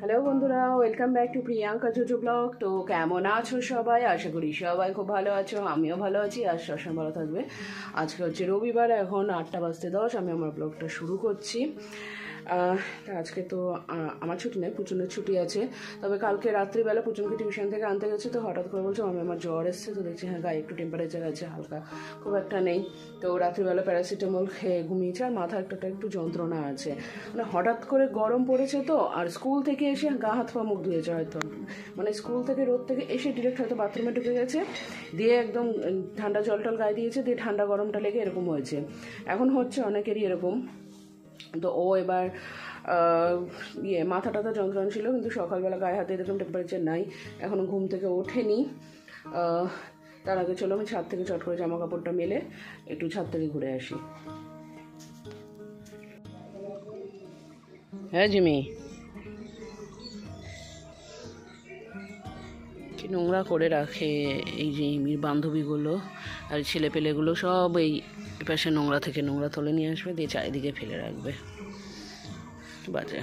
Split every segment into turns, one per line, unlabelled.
Hello বন্ধুরা, welcome back to Priyanka JoJo blog. তো কেমন আছো সবাই? আশা করি সবাই খুব ভালো আছো, আমিও ভালো আছি আর সবসময় ভালো থাকবে। আজকে হচ্ছে রবিবার, এখন 8:10 আমি আমার ব্লগটা শুরু করছি। আজকে তো আমার ছুটি নেই, পুচনের ছুটি আছে। তবে কালকে রাত্রিবেলা পুচনকে টিউশন থেকে আনতে গেছে, তো হঠাৎ করে বলছে আমার জ্বর এসছে। তো দেখছি হ্যাঁ গায়ে একটু টেম্পারেচার আছে, হালকা, খুব একটা নেই। তো রাত্রিবেলা প্যারাসিটামল খেয়ে ঘুমিয়েছে, আর মাথা একটু যন্ত্রণা আছে। মানে হঠাৎ করে গরম পড়েছে তো, আর স্কুল থেকে এসে গা হাত পা মুখ ধুয়েছে হয়তো, মানে স্কুল থেকে রোদ থেকে এসে ডিরেক্ট হয়তো বাথরুমে ঢুকে গেছে, দিয়ে একদম ঠান্ডা জল টল গায়ে দিয়েছে, দিয়ে ঠান্ডা গরমটা লেগে এরকম হয়েছে। এখন হচ্ছে অনেকেরই এরকম। তো ও এবার মাথা টাথা যন্ত্রণা ছিল, কিন্তু সকালবেলা গায়ে হাতে এরকম টেম্পারেচার নাই, এখনও ঘুম থেকে ওঠেনি। তার আগে চলো আমি ছাদ থেকে চট করে জামা কাপড়টা মেলে একটু ছাদ থেকে ঘুরে আসি। হ্যাঁ জিমি, কি নোংরা করে রাখে এই যে ইমির বান্ধবীগুলো আর ছেলেপেলেগুলো, সব এই পাশে নোংরা থেকে নোংরা তুলে নিয়ে আসবে, দিয়ে চারিদিকে ফেলে রাখবে, বাজে।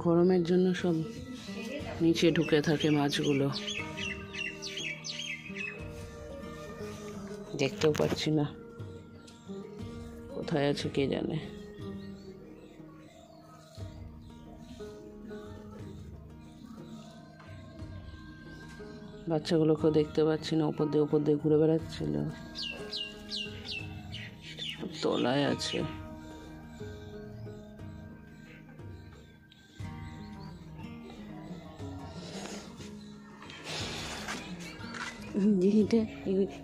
গরমের জন্য সব নিচে ঢুকে থাকে মাছগুলো, দেখতেও পাচ্ছি না কোথায় আছে কে জানে। বাচ্চাগুলোকেও দেখতে পাচ্ছি না, উপর দিয়ে ঘুরে বেড়াচ্ছিল, তলায় আছে।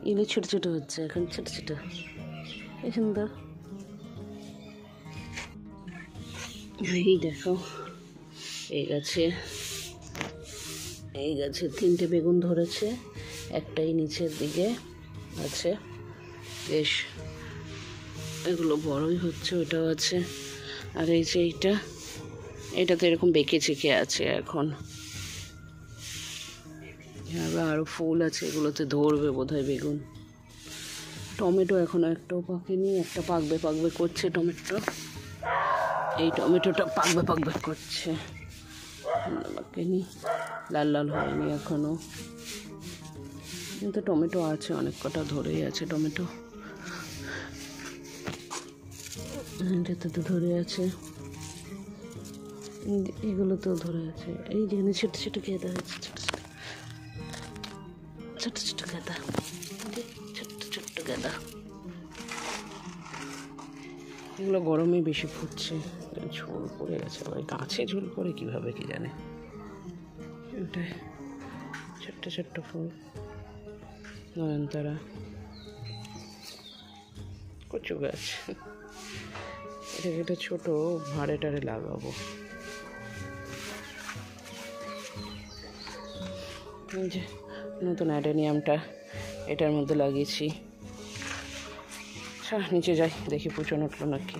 এগুলো ছোট ছোট হচ্ছে এখন, ছোট ছোট, এই সুন্দর। এই দেখো এই গাছে 3টে বেগুন ধরেছে, একটাই নিচের দিকে আছে, বেশ এগুলো বড়ই হচ্ছে, ওটাও আছে। আর এই যে এইটাতে এরকম বেঁকে চেকে আছে এখন, আরো ফুল আছে, এগুলোতে ধরবে বোধহয় বেগুন। টমেটো এখনো একটাও পাকেনি, একটা পাকবে করছে টমেটো, এই টমেটোটা পাকবে করছে, পাকেনি, লাল হয়নি এখনো, কিন্তু টমেটো আছে, অনেক কটা ধরেই আছে টমেটো, এটাতে তো ধরে আছে, এগুলোতেও ধরে আছে। এই যেখানে ছোট ছোট গেঁদা আছে, ছোট গেঁদা, ছোট্ট গেঁদা, এগুলো গরমে বেশি ফুটছে, ঝোল পড়ে গেছে, আবার গাছে ঝোল পড়ে কীভাবে কি জানে। ওটাই ছোট্ট ফুল, নয়নতারা, কচু গাছ, এটা ছোট ভাড়ে টাড়ে লাগাবো। যে নতুন অ্যাডেনিয়ামটা এটার মধ্যে লাগিয়েছি। নিচে যাই, দেখি পুচন উঠলো নাকি।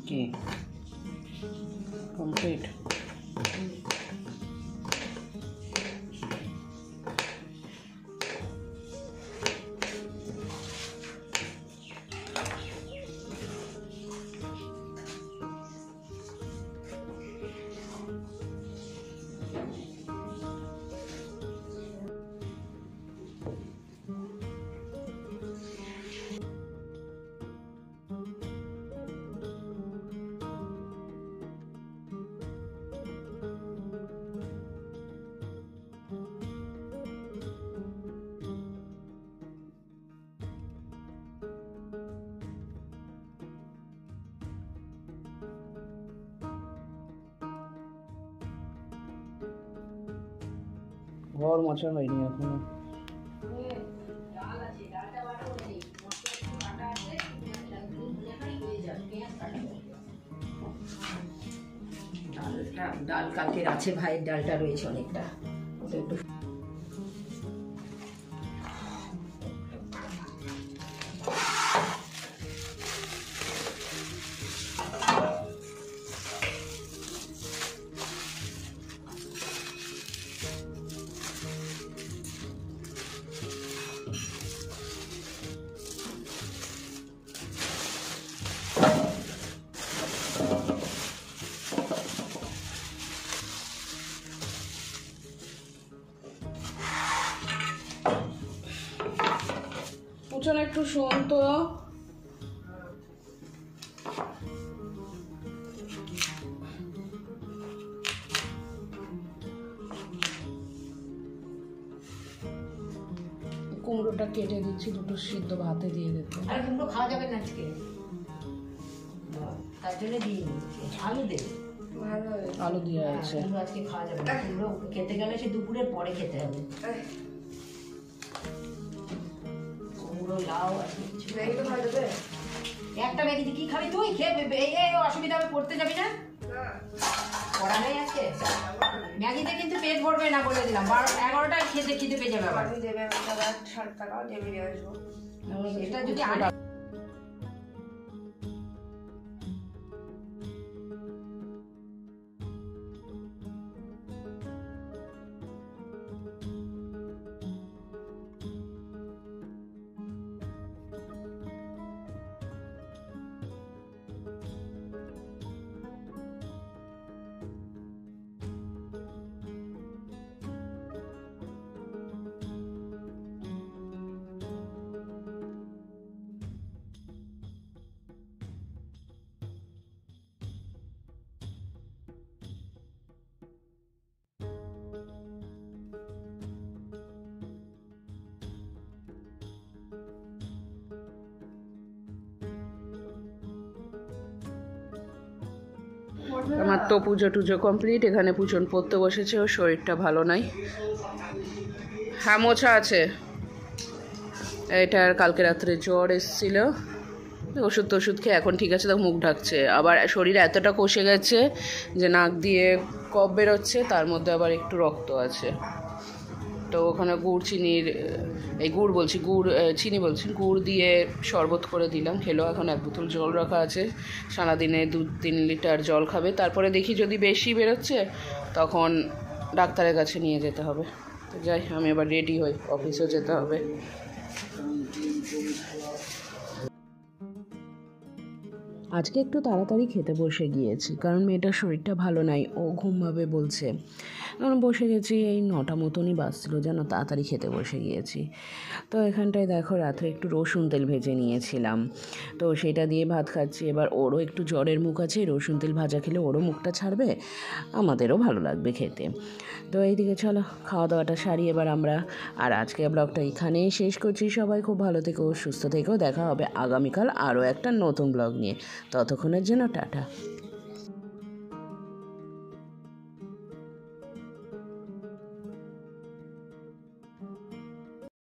Okay, complete. ঘর মোছা হয়নি এখনো।
ডাল কালকের আছে, ভাইয়ের ডালটা রয়েছে অনেকটা, একটু
পুচন একটু শোন তো। কুমড়োটা কেটে দিচ্ছি, দুটো সিদ্ধ ভাতে দিয়ে দিতে।
আর কুমড়ো খাওয়া যাবে না আজকে, তার জন্য দিয়ে আলু দেবে,
আলু দিয়ে আছে।
কুমড়ো আজকে খাওয়া যাবে না, কুমড়ো খেতে গেলে সে দুপুরের পরে খেতে হবে। কুমড়ো লাউ আছে, একটা ম্যাগি কি খাবি তুই? খেয়ে অসুবিধা হবে, পড়তে যাবি না? পড়া নেই আজকে, ম্যাগিতে কিন্তু পেট ভরবে না বলে দিলাম। 11টায় খেতে খেতে পেয়ে যাবে আবার। এটা যদি
আমার তো পুজো টুজো কমপ্লিট। এখানে পুজন পড়তে বসেছে, ওর শরীরটা ভালো নাই। হ্যাঁ মোছা আছে। এটার কালকে রাত্রে জ্বর এসেছিল, ওষুধ টষুধ খেয়ে এখন ঠিক আছে, তো মুখ ঢাকছে। আবার শরীর এতটা কষে গেছে যে নাক দিয়ে কফ বেরোচ্ছে, তার মধ্যে আবার একটু রক্ত আছে। তো ওখানে গুড় চিনির চিনি গুড় দিয়ে শরবত করে দিলাম, খেলো। এখন 1 বোতল জল রাখা আছে, সারাদিনে 2-3 লিটার জল খাবে। তারপরে দেখি যদি বেশি বেরোচ্ছে তখন ডাক্তারের কাছে নিয়ে যেতে হবে। তো যাই, আমি এবার রেডি হই, অফিসেও যেতে হবে। আজকে একটু তাড়াতাড়ি খেতে বসে গিয়েছি, কারণ মেয়েটার শরীরটা ভালো নাই, ও ঘুমাবে বলছে। কারণ বসে গেছি, এই 9টা মতনই বাজছিল যেন, তাড়াতাড়ি খেতে বসে গিয়েছি। তো এখানটায় দেখো রাত্রে একটু রসুন তেল ভেজে নিয়েছিলাম, তো সেটা দিয়ে ভাত খাচ্ছি। এবার ওরও একটু জ্বরের মুখ আছে, রসুন তেল ভাজা খেলে ওরও মুখটা ছাড়বে, আমাদেরও ভালো লাগবে খেতে। তো এইদিকে চলো খাওয়া দাওয়াটা সারি এবার আমরা। আর আজকে ব্লগটা এখানেই শেষ করছি। সবাই খুব ভালো থেকো, সুস্থ থেকো। দেখা হবে আগামীকাল আরও একটা নতুন ব্লগ নিয়ে। ততক্ষণের জন্য টাটা।